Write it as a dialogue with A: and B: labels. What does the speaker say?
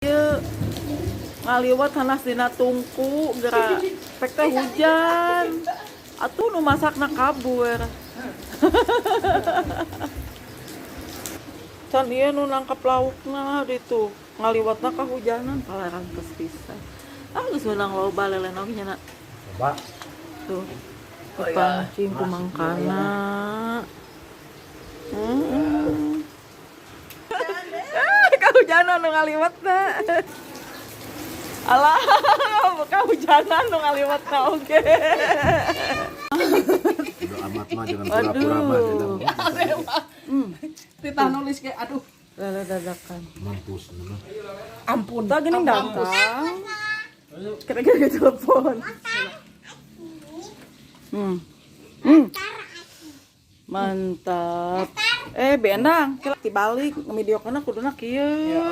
A: Ieu ngaliwat hanas dina tungku geura pek teh hujan. Atuh nu masakna kabur. Can ieu nu nangkep laukna ditu ngaliwatna kahujanan palaran geus pisan. Geus meunang loba lelen oge nya na.
B: Coba.
A: Tuh. Kepancing ku mangkana. Kahujanan nu ngaliwatna. Alah, kahujanan nu ngaliwatna oge.
B: Udah amat mah jangan pura-pura mah.
C: Tita nulis kayak aduh.
A: Lala dadakan.
B: Mampus nama.
C: Ampun.
A: Tak gini datang. Kira-kira telepon. Mantap. Benang, kira dibalik, ngemidiokana kuduna kieu.